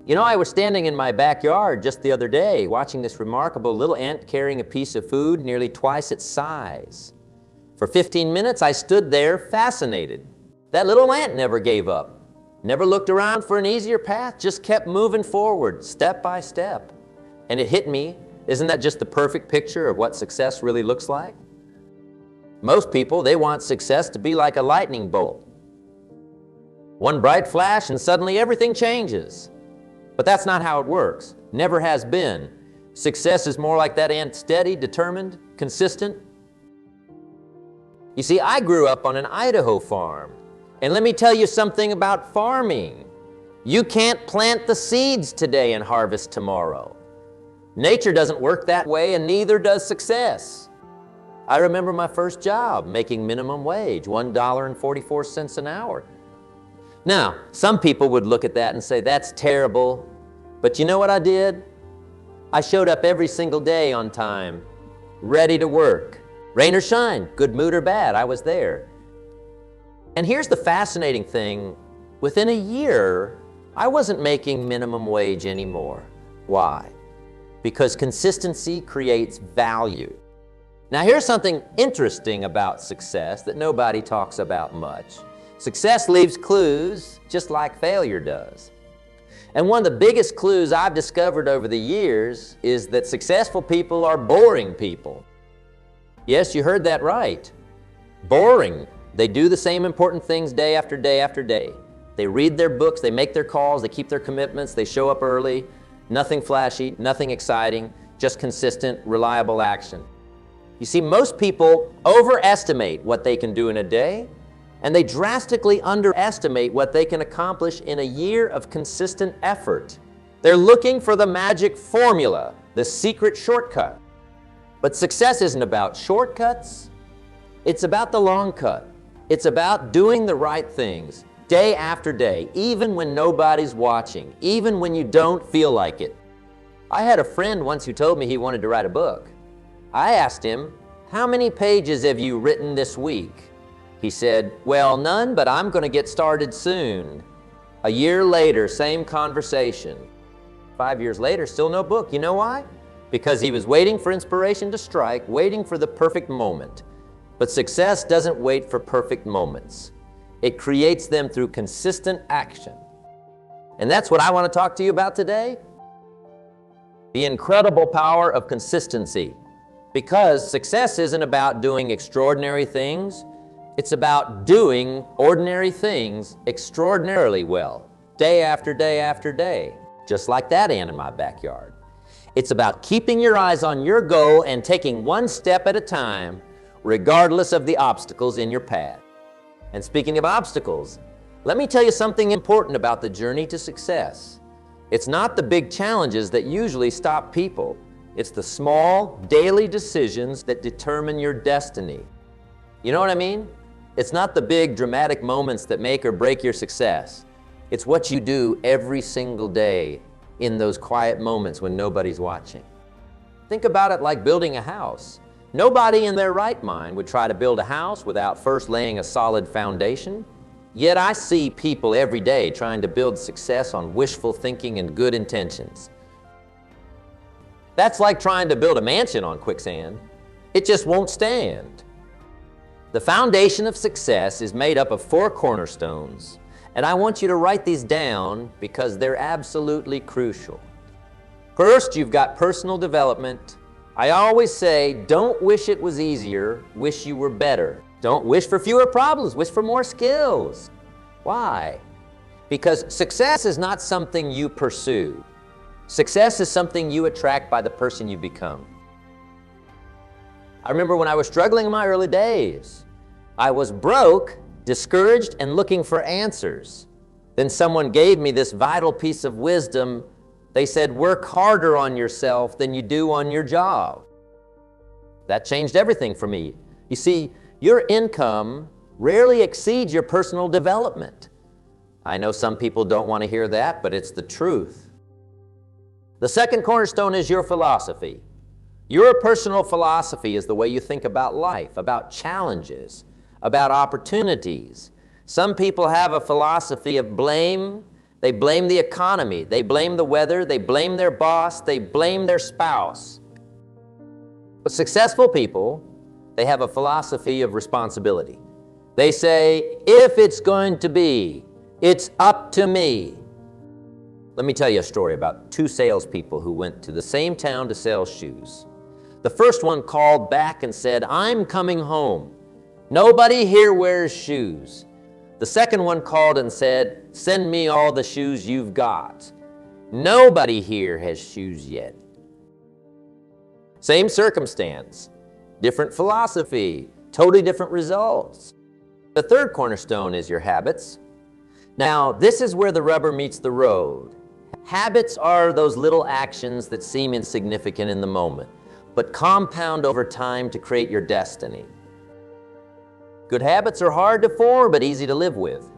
You know, I was standing in my backyard just the other day watching this remarkable little ant carrying a piece of food nearly twice its size. For 15 minutes, I stood there fascinated. That little ant never gave up, never looked around for an easier path, just kept moving forward, step by step. And it hit me, isn't that just the perfect picture of what success really looks like? Most people, they want success to be like a lightning bolt. One bright flash and suddenly everything changes. But that's not how it works, never has been. Success is more like that ant, steady, determined, consistent. You see, I grew up on an Idaho farm, and let me tell you something about farming. You can't plant the seeds today and harvest tomorrow. Nature doesn't work that way, and neither does success. I remember my first job making minimum wage, $1.44 an hour. Now, some people would look at that and say, that's terrible. But you know what I did? I showed up every single day on time, ready to work. Rain or shine, good mood or bad, I was there. And here's the fascinating thing. Within a year, I wasn't making minimum wage anymore. Why? Because consistency creates value. Now here's something interesting about success that nobody talks about much. Success leaves clues just like failure does. And one of the biggest clues I've discovered over the years is that successful people are boring people. Yes, you heard that right. Boring. They do the same important things day after day after day. They read their books, they make their calls, they keep their commitments, they show up early. Nothing flashy, nothing exciting, just consistent, reliable action. You see, most people overestimate what they can do in a day, and they drastically underestimate what they can accomplish in a year of consistent effort. They're looking for the magic formula, the secret shortcut. But success isn't about shortcuts. It's about the long cut. It's about doing the right things day after day, even when nobody's watching, even when you don't feel like it. I had a friend once who told me he wanted to write a book. I asked him, "How many pages have you written this week?" He said, "Well, none, but I'm going to get started soon." A year later, same conversation. 5 years later, still no book. You know why? Because he was waiting for inspiration to strike, waiting for the perfect moment. But success doesn't wait for perfect moments. It creates them through consistent action. And that's what I want to talk to you about today. The incredible power of consistency. Because success isn't about doing extraordinary things. It's about doing ordinary things extraordinarily well, day after day after day, just like that ant in my backyard. It's about keeping your eyes on your goal and taking one step at a time, regardless of the obstacles in your path. And speaking of obstacles, let me tell you something important about the journey to success. It's not the big challenges that usually stop people. It's the small, daily decisions that determine your destiny. You know what I mean? It's not the big, dramatic moments that make or break your success. It's what you do every single day in those quiet moments when nobody's watching. Think about it like building a house. Nobody in their right mind would try to build a house without first laying a solid foundation. Yet I see people every day trying to build success on wishful thinking and good intentions. That's like trying to build a mansion on quicksand. It just won't stand. The foundation of success is made up of 4 cornerstones, and I want you to write these down because they're absolutely crucial. First, you've got personal development. I always say, don't wish it was easier, wish you were better. Don't wish for fewer problems, wish for more skills. Why? Because success is not something you pursue. Success is something you attract by the person you become. I remember when I was struggling in my early days, I was broke, discouraged, and looking for answers. Then someone gave me this vital piece of wisdom. They said, work harder on yourself than you do on your job. That changed everything for me. You see, your income rarely exceeds your personal development. I know some people don't want to hear that, but it's the truth. The second cornerstone is your philosophy. Your personal philosophy is the way you think about life, about challenges, about opportunities. Some people have a philosophy of blame. They blame the economy, they blame the weather, they blame their boss, they blame their spouse. But successful people, they have a philosophy of responsibility. They say, if it's going to be, it's up to me. Let me tell you a story about two salespeople who went to the same town to sell shoes. The first one called back and said, I'm coming home. Nobody here wears shoes. The second one called and said, send me all the shoes you've got. Nobody here has shoes yet. Same circumstance, different philosophy, totally different results. The third cornerstone is your habits. Now, this is where the rubber meets the road. Habits are those little actions that seem insignificant in the moment, but compound over time to create your destiny. Good habits are hard to form, but easy to live with.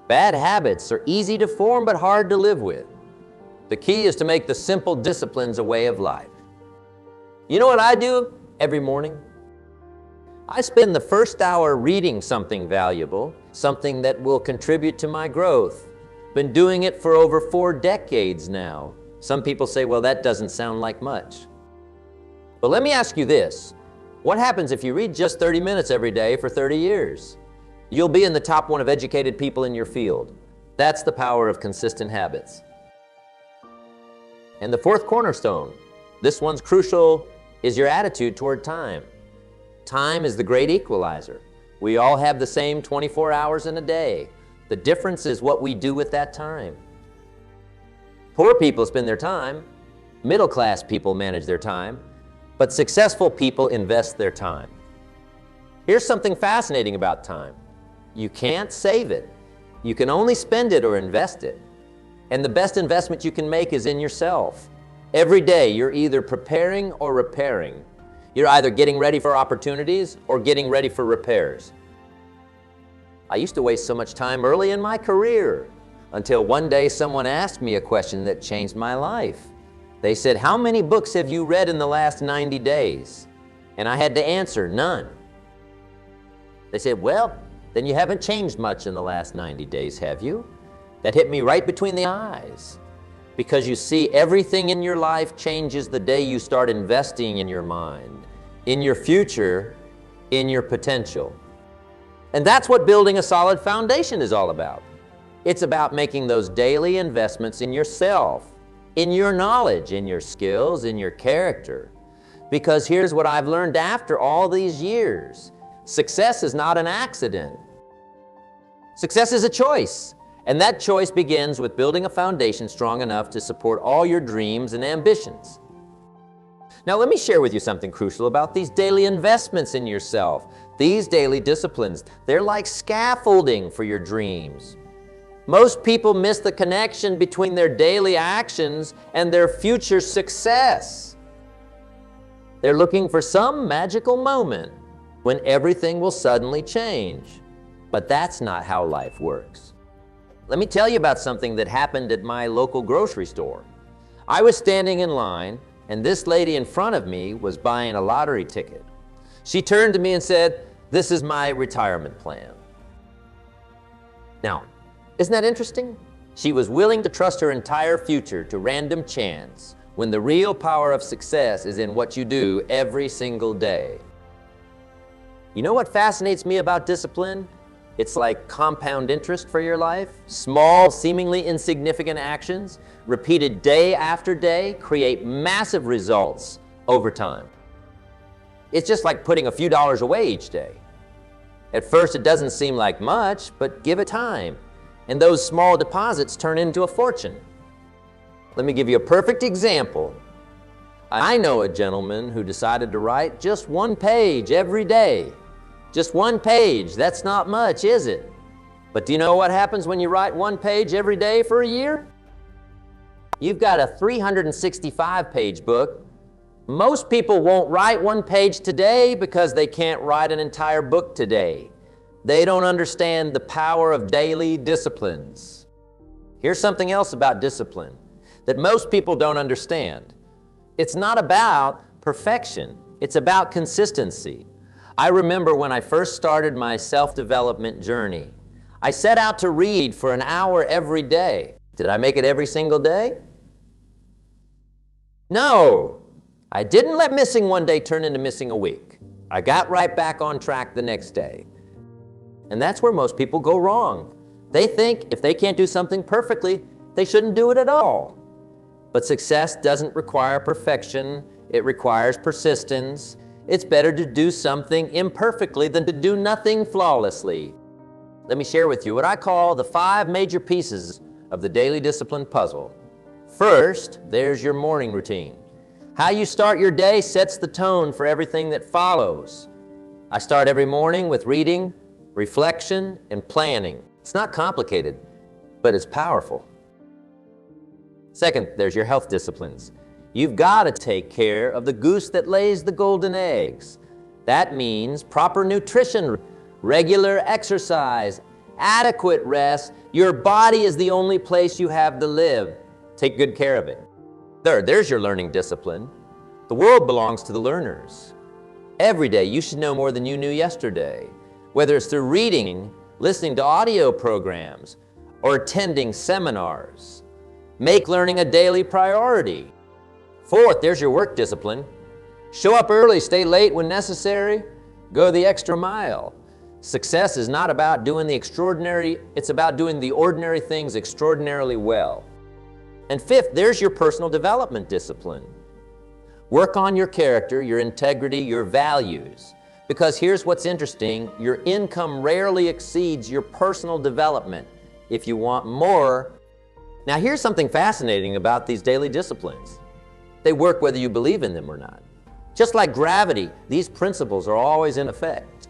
Bad habits are easy to form, but hard to live with. The key is to make the simple disciplines a way of life. You know what I do every morning? I spend the first hour reading something valuable, something that will contribute to my growth. Been doing it for over 4 decades now. Some people say, well, that doesn't sound like much. But let me ask you this. What happens if you read just 30 minutes every day for 30 years? You'll be in the top 1 of educated people in your field. That's the power of consistent habits. And the fourth cornerstone, this one's crucial, is your attitude toward time. Time is the great equalizer. We all have the same 24 hours in a day. The difference is what we do with that time. Poor people spend their time. Middle-class people manage their time. But successful people invest their time. Here's something fascinating about time. You can't save it. You can only spend it or invest it. And the best investment you can make is in yourself. Every day you're either preparing or repairing. You're either getting ready for opportunities or getting ready for repairs. I used to waste so much time early in my career until one day someone asked me a question that changed my life. They said, how many books have you read in the last 90 days? And I had to answer, none. They said, well, then you haven't changed much in the last 90 days, have you? That hit me right between the eyes. Because you see, everything in your life changes the day you start investing in your mind, in your future, in your potential. And that's what building a solid foundation is all about. It's about making those daily investments in yourself, in your knowledge, in your skills, in your character. Because here's what I've learned after all these years. Success is not an accident. Success is a choice. And that choice begins with building a foundation strong enough to support all your dreams and ambitions. Now let me share with you something crucial about these daily investments in yourself. These daily disciplines, they're like scaffolding for your dreams. Most people miss the connection between their daily actions and their future success. They're looking for some magical moment when everything will suddenly change. But that's not how life works. Let me tell you about something that happened at my local grocery store. I was standing in line, and this lady in front of me was buying a lottery ticket. She turned to me and said, "This is my retirement plan." Now, isn't that interesting? She was willing to trust her entire future to random chance when the real power of success is in what you do every single day. You know what fascinates me about discipline? It's like compound interest for your life. Small, seemingly insignificant actions, repeated day after day, create massive results over time. It's just like putting a few dollars away each day. At first it doesn't seem like much, but give it time, and those small deposits turn into a fortune. Let me give you a perfect example. I know a gentleman who decided to write just one page every day. Just one page, that's not much, is it? But do you know what happens when you write one page every day for a year? You've got a 365-page book. Most people won't write one page today because they can't write an entire book today. They don't understand the power of daily disciplines. Here's something else about discipline that most people don't understand. It's not about perfection. It's about consistency. I remember when I first started my self-development journey, I set out to read for an hour every day. Did I make it every single day? No. I didn't let missing one day turn into missing a week. I got right back on track the next day. And that's where most people go wrong. They think if they can't do something perfectly, they shouldn't do it at all. But success doesn't require perfection. It requires persistence. It's better to do something imperfectly than to do nothing flawlessly. Let me share with you what I call the 5 major pieces of the daily discipline puzzle. First, there's your morning routine. How you start your day sets the tone for everything that follows. I start every morning with reading, reflection, and planning. It's not complicated, but it's powerful. Second, there's your health disciplines. You've got to take care of the goose that lays the golden eggs. That means proper nutrition, regular exercise, adequate rest. Your body is the only place you have to live. Take good care of it. Third, there's your learning discipline. The world belongs to the learners. Every day you should know more than you knew yesterday, whether it's through reading, listening to audio programs, or attending seminars. Make learning a daily priority. Fourth, there's your work discipline. Show up early, stay late when necessary, go the extra mile. Success is not about doing the extraordinary, it's about doing the ordinary things extraordinarily well. And fifth, there's your personal development discipline. Work on your character, your integrity, your values. Because here's what's interesting, your income rarely exceeds your personal development. If you want more, now here's something fascinating about these daily disciplines. They work whether you believe in them or not. Just like gravity, these principles are always in effect.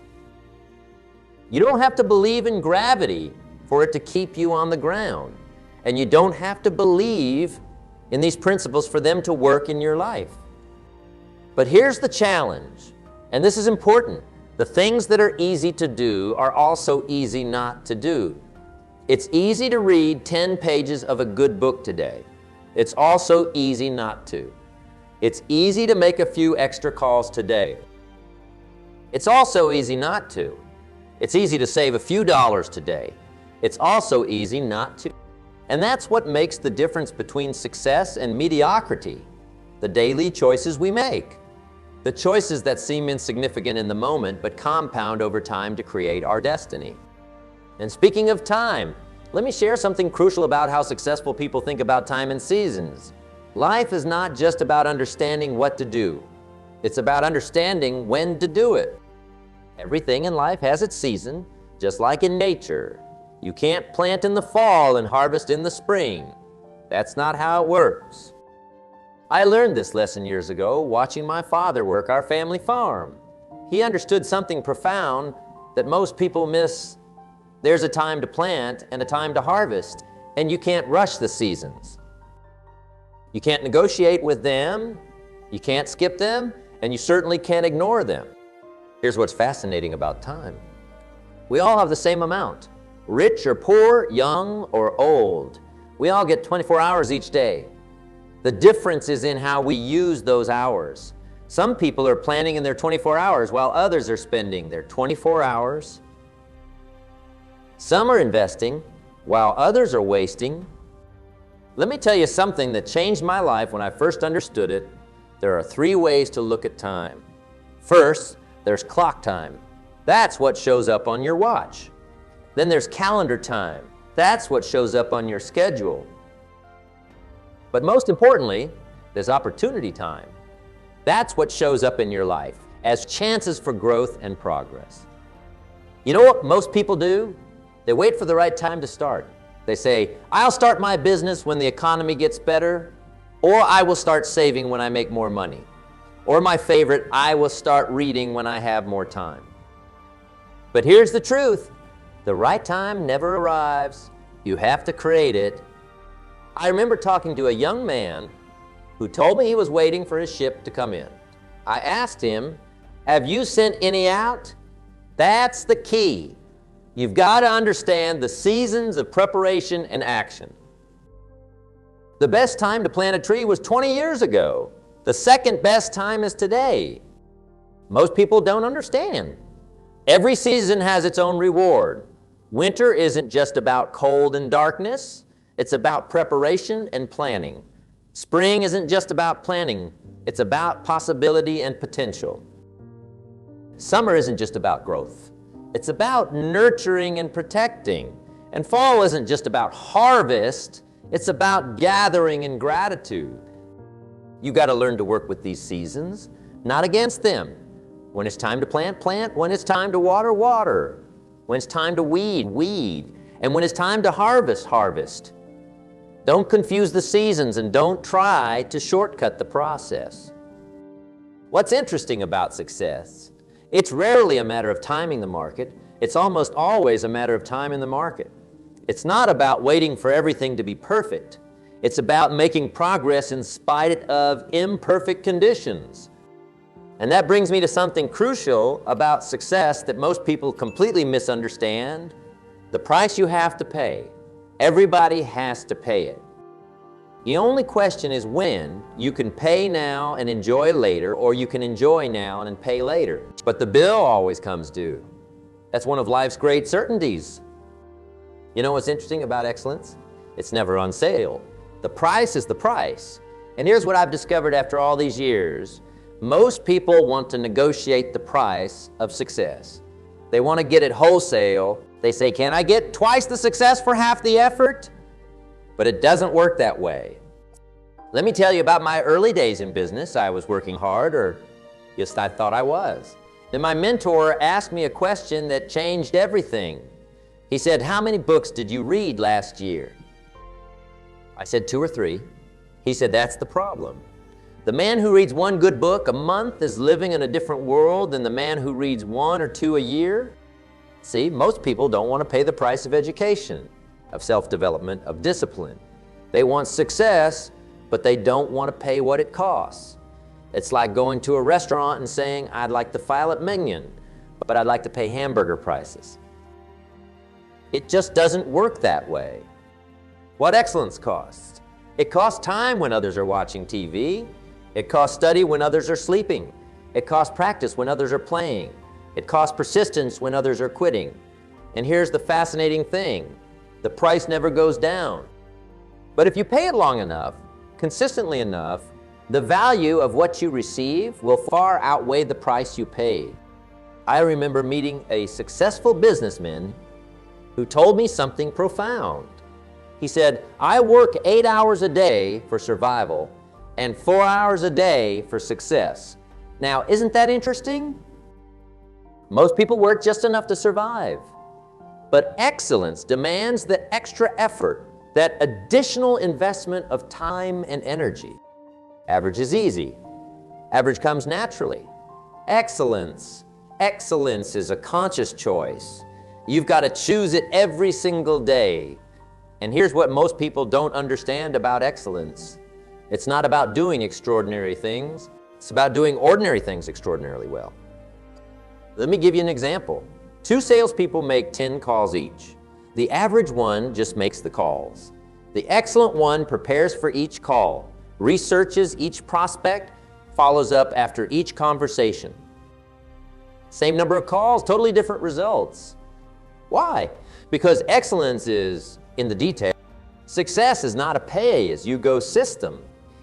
You don't have to believe in gravity for it to keep you on the ground. And you don't have to believe in these principles for them to work in your life. But here's the challenge, and this is important. The things that are easy to do are also easy not to do. It's easy to read 10 pages of a good book today. It's also easy not to. It's easy to make a few extra calls today. It's also easy not to. It's easy to save a few dollars today. It's also easy not to. And that's what makes the difference between success and mediocrity, the daily choices we make. The choices that seem insignificant in the moment but compound over time to create our destiny. And speaking of time, let me share something crucial about how successful people think about time and seasons. Life is not just about understanding what to do. It's about understanding when to do it. Everything in life has its season, just like in nature. You can't plant in the fall and harvest in the spring. That's not how it works. I learned this lesson years ago watching my father work our family farm. He understood something profound that most people miss. There's a time to plant and a time to harvest, and you can't rush the seasons. You can't negotiate with them, you can't skip them, and you certainly can't ignore them. Here's what's fascinating about time. We all have the same amount. Rich or poor, young or old. We all get 24 hours each day. The difference is in how we use those hours. Some people are planning in their 24 hours while others are spending their 24 hours. Some are investing while others are wasting. Let me tell you something that changed my life when I first understood it. There are 3 ways to look at time. First, there's clock time. That's what shows up on your watch. Then there's calendar time. That's what shows up on your schedule. But most importantly, there's opportunity time. That's what shows up in your life as chances for growth and progress. You know what most people do? They wait for the right time to start. They say, I'll start my business when the economy gets better, or I will start saving when I make more money. Or my favorite, I will start reading when I have more time. But here's the truth. The right time never arrives. You have to create it. I remember talking to a young man who told me he was waiting for his ship to come in. I asked him, have you sent any out? That's the key. You've got to understand the seasons of preparation and action. The best time to plant a tree was 20 years ago. The second best time is today. Most people don't understand. Every season has its own reward. Winter isn't just about cold and darkness. It's about preparation and planning. Spring isn't just about planning, it's about possibility and potential. Summer isn't just about growth. It's about nurturing and protecting. And fall isn't just about harvest, it's about gathering and gratitude. You got to learn to work with these seasons, not against them. When it's time to plant, plant. When it's time to water, water. When it's time to weed, weed. And when it's time to harvest, harvest. Don't confuse the seasons and don't try to shortcut the process. What's interesting about success? It's rarely a matter of timing the market. It's almost always a matter of time in the market. It's not about waiting for everything to be perfect. It's about making progress in spite of imperfect conditions. And that brings me to something crucial about success that most people completely misunderstand: the price you have to pay. Everybody has to pay it. The only question is when. You can pay now and enjoy later, or you can enjoy now and pay later. But the bill always comes due. That's one of life's great certainties. You know what's interesting about excellence? It's never on sale. The price is the price. And here's what I've discovered after all these years. Most people want to negotiate the price of success. They want to get it wholesale. They say, can I get twice the success for half the effort? But it doesn't work that way. Let me tell you about my early days in business. I was working hard, or just I thought I was. Then my mentor asked me a question that changed everything. He said, how many books did you read last year? I said 2 or 3. He said, that's the problem. The man who reads 1 good book a month is living in a different world than the man who reads 1 or 2 a year. See, most people don't want to pay the price of education, of self-development, of discipline. They want success, but they don't want to pay what it costs. It's like going to a restaurant and saying, I'd like the filet mignon, but I'd like to pay hamburger prices. It just doesn't work that way. What excellence costs? It costs time when others are watching TV. It costs study when others are sleeping. It costs practice when others are playing. It costs persistence when others are quitting. And here's the fascinating thing. The price never goes down. But if you pay it long enough, consistently enough, the value of what you receive will far outweigh the price you paid. I remember meeting a successful businessman who told me something profound. He said, I work 8 hours a day for survival and 4 hours a day for success. Now, isn't that interesting? Most people work just enough to survive. But excellence demands the extra effort, that additional investment of time and energy. Average is easy. Average comes naturally. Excellence is a conscious choice. You've got to choose it every single day. And here's what most people don't understand about excellence. It's not about doing extraordinary things. It's about doing ordinary things extraordinarily well. Let me give you an example. 2 salespeople make 10 calls each. The average one just makes the calls. The excellent one prepares for each call, researches each prospect, follows up after each conversation. Same number of calls, totally different results. Why? Because excellence is in the detail. Success is not a pay-as-you-go system.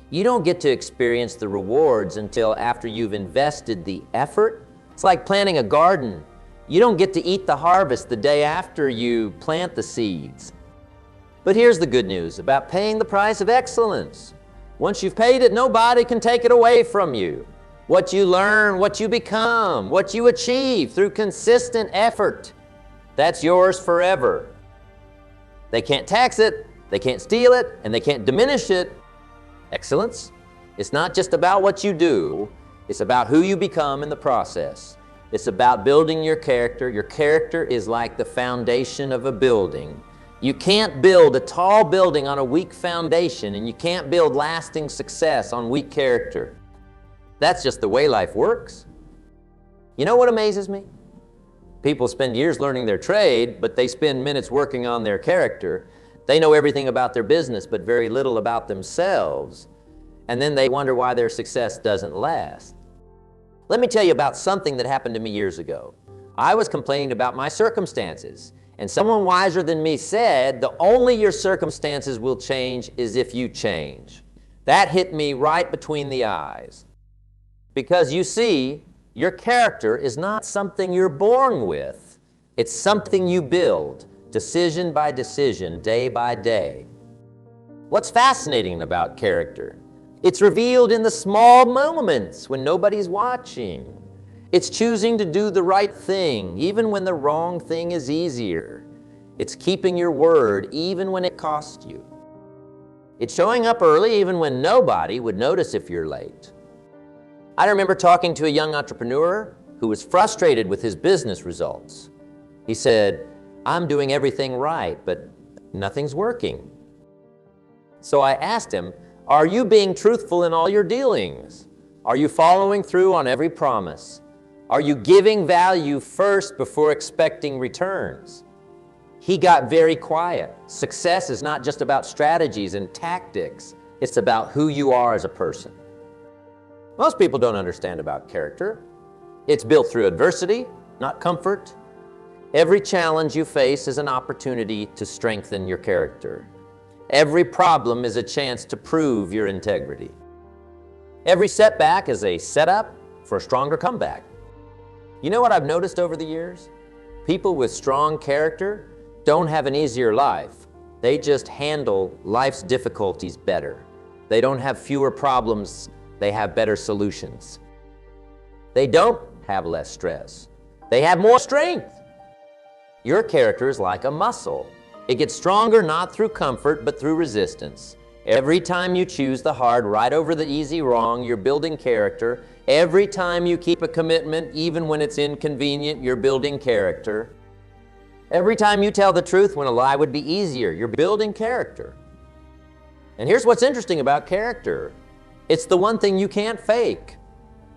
You don't get to experience the rewards until after you've invested the effort. It's like planting a garden. You don't get to eat the harvest the day after you plant the seeds. But here's the good news about paying the price of excellence. Once you've paid it, nobody can take it away from you. What you learn, what you become, what you achieve through consistent effort, that's yours forever. They can't tax it, they can't steal it, and they can't diminish it. Excellence, it's not just about what you do, it's about who you become in the process. It's about building your character. Your character is like the foundation of a building. You can't build a tall building on a weak foundation, and you can't build lasting success on weak character. That's just the way life works. You know what amazes me? People spend years learning their trade, but they spend minutes working on their character. They know everything about their business, but very little about themselves. And then they wonder why their success doesn't last. Let me tell you about something that happened to me years ago. I was complaining about my circumstances, And someone wiser than me said, the only your circumstances will change is if you change. That hit me right between the eyes. Because you see, your character is not something you're born with. It's something you build, decision by decision, day by day. What's fascinating about character? It's revealed in the small moments when nobody's watching. It's choosing to do the right thing, even when the wrong thing is easier. It's keeping your word, even when it costs you. It's showing up early, even when nobody would notice if you're late. I remember talking to a young entrepreneur who was frustrated with his business results. He said, "I'm doing everything right, but nothing's working." So I asked him, "Are you being truthful in all your dealings? Are you following through on every promise? Are you giving value first before expecting returns?" He got very quiet. Success is not just about strategies and tactics. It's about who you are as a person. Most people don't understand about character. It's built through adversity, not comfort. Every challenge you face is an opportunity to strengthen your character. Every problem is a chance to prove your integrity. Every setback is a setup for a stronger comeback. You know what I've noticed over the years? People with strong character don't have an easier life. They just handle life's difficulties better. They don't have fewer problems, they have better solutions. They don't have less stress. They have more strength. Your character is like a muscle. It gets stronger not through comfort, but through resistance. Every time you choose the hard right over the easy wrong, you're building character. Every time you keep a commitment, even when it's inconvenient, you're building character. Every time you tell the truth when a lie would be easier, you're building character. And here's what's interesting about character. It's the one thing you can't fake.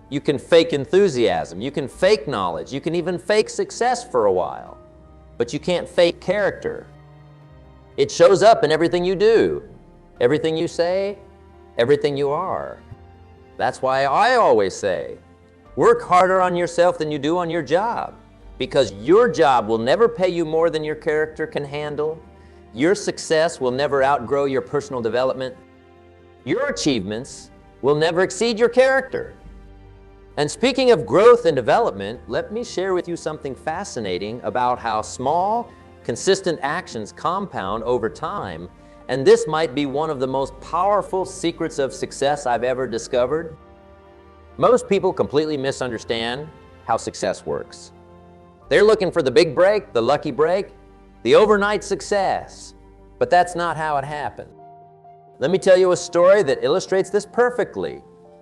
You can fake enthusiasm, you can fake knowledge, you can even fake success for a while, but you can't fake character. It shows up in everything you do, everything you say, everything you are. That's why I always say, work harder on yourself than you do on your job, because your job will never pay you more than your character can handle. Your success will never outgrow your personal development. Your achievements will never exceed your character. And speaking of growth and development, let me share with you something fascinating about how small, consistent actions compound over time. And this might be one of the most powerful secrets of success I've ever discovered. Most people completely misunderstand how success works. They're looking for the big break, the lucky break, the overnight success. But that's not how it happened. Let me tell you a story that illustrates this perfectly.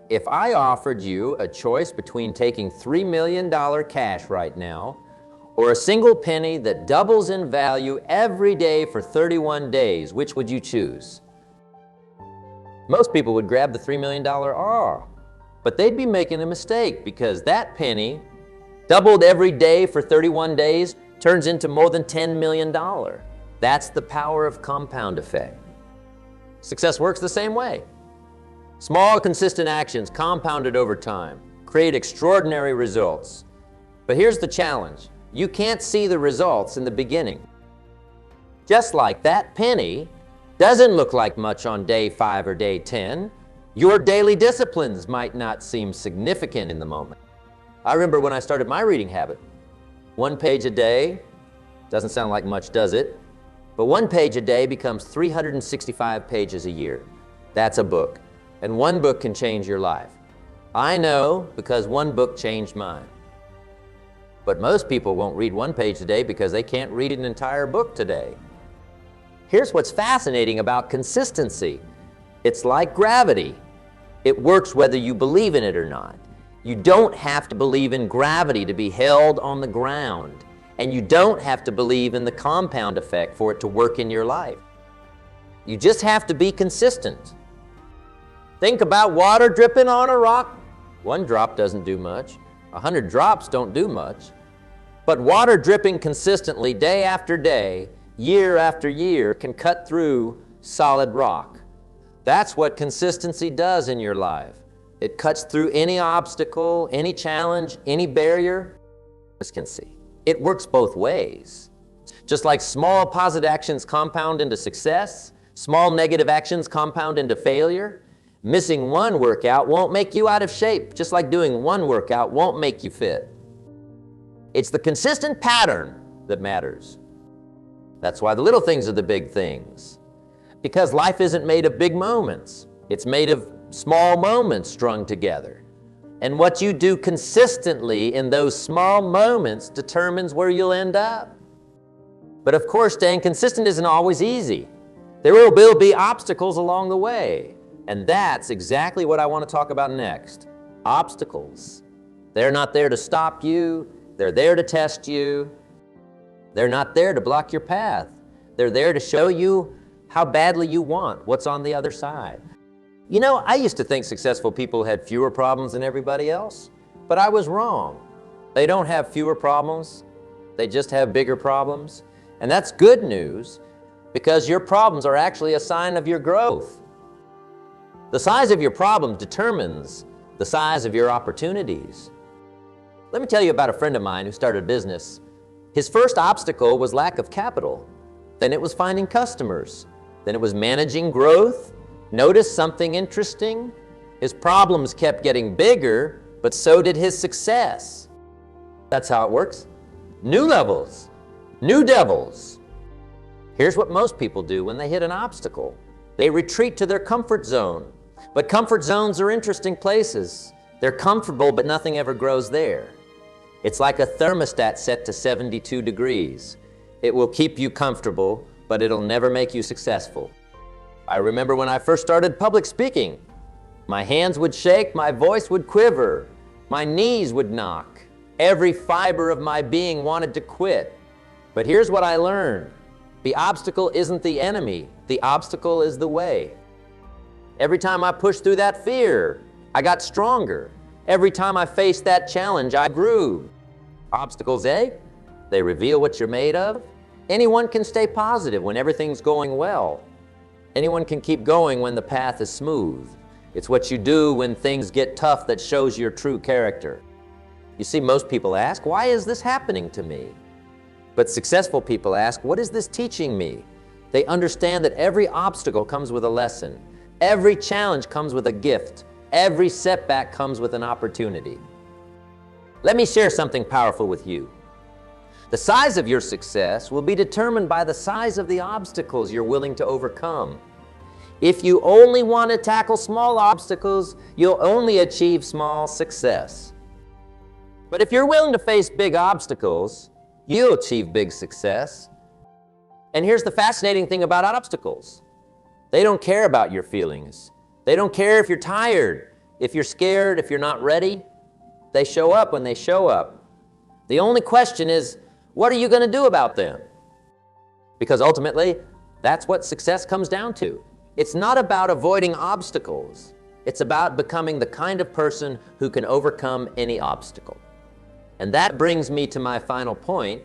If I offered you a choice between taking $3 million cash right now or a single penny that doubles in value every day for 31 days, which would you choose? Most people would grab the $3 million R, but they'd be making a mistake because that penny, doubled every day for 31 days, turns into more than $10 million. That's the power of compound effect. Success works the same way. Small, consistent actions compounded over time create extraordinary results. But here's the challenge. You can't see the results in the beginning. Just like that penny doesn't look like much on day 5 or day 10, your daily disciplines might not seem significant in the moment. I remember when I started my reading habit, 1 page a day, doesn't sound like much, does it? But 1 page a day becomes 365 pages a year. That's a book. And 1 book can change your life. I know because 1 book changed mine. But most people won't read 1 page a day because they can't read an entire book today. Here's what's fascinating about consistency. It's like gravity. It works whether you believe in it or not. You don't have to believe in gravity to be held on the ground. And you don't have to believe in the compound effect for it to work in your life. You just have to be consistent. Think about water dripping on a rock. 1 drop doesn't do much. 100 drops don't do much. But water dripping consistently day after day, year after year, can cut through solid rock. That's what consistency does in your life. It cuts through any obstacle, any challenge, any barrier. Consistency. It works both ways. Just like small positive actions compound into success, small negative actions compound into failure. Missing one workout won't make you out of shape, just like doing one workout won't make you fit. It's the consistent pattern that matters. That's why the little things are the big things. Because life isn't made of big moments. It's made of small moments strung together. And what you do consistently in those small moments determines where you'll end up. But of course, staying consistent isn't always easy. There will be obstacles along the way. And that's exactly what I want to talk about next. Obstacles. They're not there to stop you. They're there to test you. They're not there to block your path. They're there to show you how badly you want what's on the other side. You know, I used to think successful people had fewer problems than everybody else, but I was wrong. They don't have fewer problems. They just have bigger problems. And that's good news, because your problems are actually a sign of your growth. The size of your problems determines the size of your opportunities. Let me tell you about a friend of mine who started a business. His first obstacle was lack of capital. Then it was finding customers. Then it was managing growth. Notice something interesting? His problems kept getting bigger, but so did his success. That's how it works. New levels, new devils. Here's what most people do when they hit an obstacle. They retreat to their comfort zone. But comfort zones are interesting places. They're comfortable, but nothing ever grows there. It's like a thermostat set to 72 degrees. It will keep you comfortable, but it'll never make you successful. I remember when I first started public speaking. My hands would shake, my voice would quiver, my knees would knock. Every fiber of my being wanted to quit. But here's what I learned. The obstacle isn't the enemy. The obstacle is the way. Every time I pushed through that fear, I got stronger. Every time I faced that challenge, I grew. Obstacles, eh? They reveal what you're made of. Anyone can stay positive when everything's going well. Anyone can keep going when the path is smooth. It's what you do when things get tough that shows your true character. You see, most people ask, why is this happening to me? But successful people ask, what is this teaching me? They understand that every obstacle comes with a lesson. Every challenge comes with a gift. Every setback comes with an opportunity. Let me share something powerful with you. The size of your success will be determined by the size of the obstacles you're willing to overcome. If you only want to tackle small obstacles, you'll only achieve small success. But if you're willing to face big obstacles, you'll achieve big success. And here's the fascinating thing about obstacles. They don't care about your feelings. They don't care if you're tired, if you're scared, if you're not ready. They show up when they show up. The only question is, what are you going to do about them? Because ultimately, that's what success comes down to. It's not about avoiding obstacles. It's about becoming the kind of person who can overcome any obstacle. And that brings me to my final point.